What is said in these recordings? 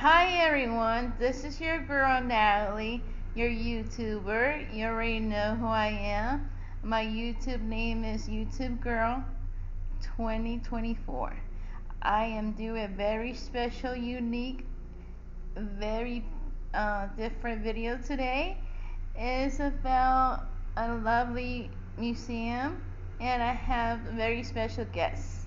Hi everyone, this is your girl Natalie, your YouTuber. You already know who I am. My YouTube name is YouTube Girl 2024. I am doing a very special, unique, very different video today. It's about a lovely museum, and I have very special guests,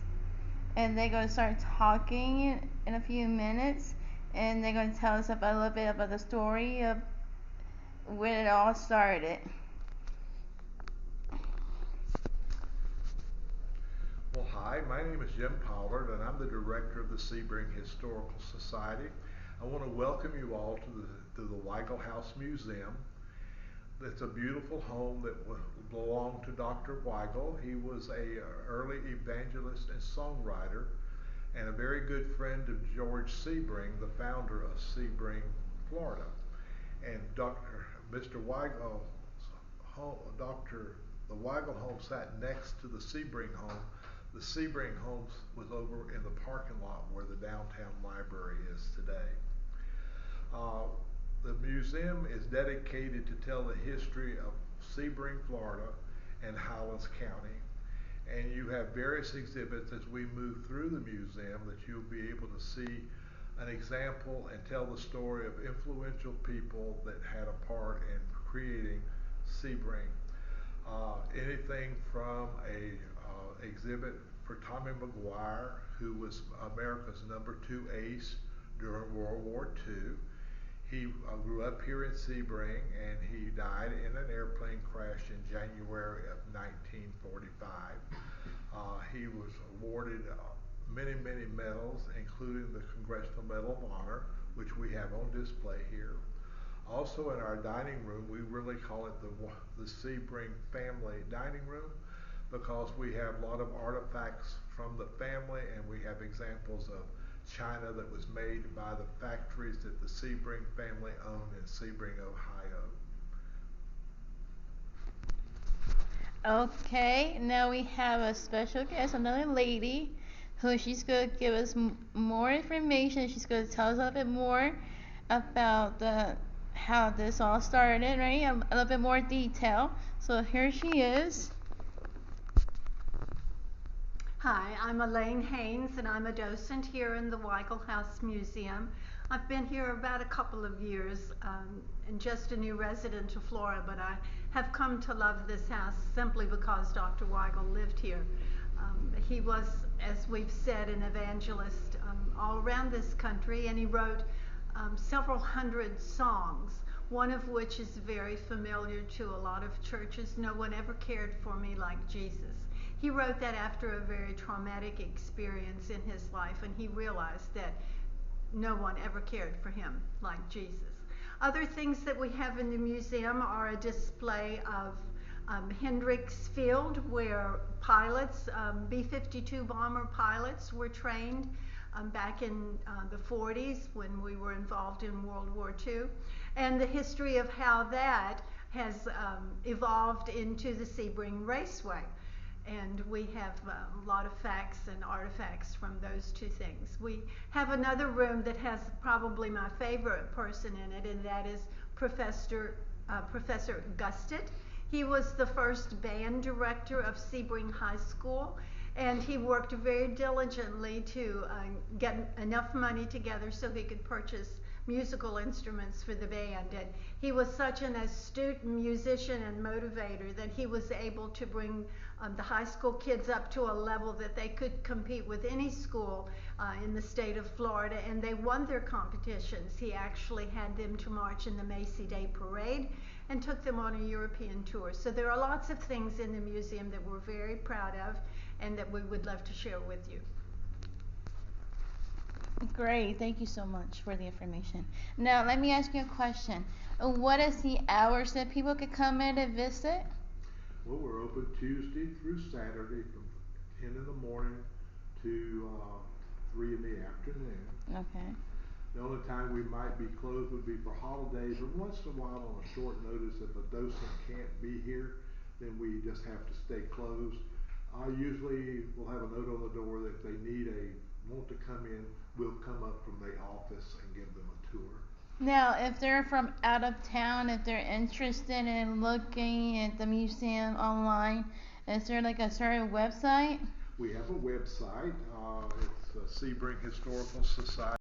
and they're going to start talking in a few minutes, and they're going to tell us about a little bit about the story of when it all started. Well, hi, my name is Jim Pollard, and I'm the director of the Sebring Historical Society. I want to welcome you all to the Weigel House Museum. It's a beautiful home that belonged to Dr. Weigel. He was a early evangelist and songwriter, and a very good friend of George Sebring, the founder of Sebring, Florida. And Mr. Weigel's home, the Weigel home sat next to the Sebring home. The Sebring home was over in the parking lot where the downtown library is today. Uh, the museum is dedicated to tell the history of Sebring, Florida, and Highlands County. And you have various exhibits as we move through the museum that you'll be able to see an example and tell the story of influential people that had a part in creating Sebring. Anything from a exhibit for Tommy McGuire, who was America's #2 ace during World War II. He grew up here in Sebring, and he died in an airplane crash in January of 1945. He was awarded many medals, including the Congressional Medal of Honor, which we have on display here. Also in our dining room, we really call it the Sebring family dining room, because we have a lot of artifacts from the family, and we have examples of china that was made by the factories that the Sebring family owned in Sebring, Ohio. Okay, now we have a special guest, another lady, who she's going to give us more information. She's going to tell us a little bit more about the how this all started, right? A little bit more detail. So here she is. Hi, I'm Elaine Haynes, and I'm a docent here in the Weigel House Museum. I've been here about a couple of years and just a new resident of Florida, but I have come to love this house simply because Dr. Weigel lived here. He was, as we've said, an evangelist all around this country, and he wrote several hundred songs, one of which is very familiar to a lot of churches. No one ever cared for me like Jesus. He wrote that after a very traumatic experience in his life, and he realized that no one ever cared for him like Jesus. Other things that we have in the museum are a display of Hendricks Field, where pilots, B-52 bomber pilots, were trained back in the 40s when we were involved in World War II, and the history of how that has evolved into the Sebring Raceway. And we have a lot of facts and artifacts from those two things. We have another room that has probably my favorite person in it, and that is Professor Gustit. He was the first band director of Sebring High School, and he worked very diligently to get enough money together so he could purchase musical instruments for the band. And he was such an astute musician and motivator that he was able to bring the high school kids up to a level that they could compete with any school in the state of Florida, and they won their competitions. He actually had them to march in the Macy Day Parade and took them on a European tour. So there are lots of things in the museum that we're very proud of and that we would love to share with you. Great, thank you so much for the information. Now, let me ask you a question. What is the hours that people could come in and visit? Well, we're open Tuesday through Saturday from 10 in the morning to 3 in the afternoon. Okay. The only time we might be closed would be for holidays, or once in a while on a short notice if a docent can't be here, then we just have to stay closed. I usually will have a note on the door that if they need a want to come in, we'll come up from the office and give them a tour. Now, if they're from out of town, if they're interested in looking at the museum online, is there like a certain website? We have a website. It's Sebring Historical Society.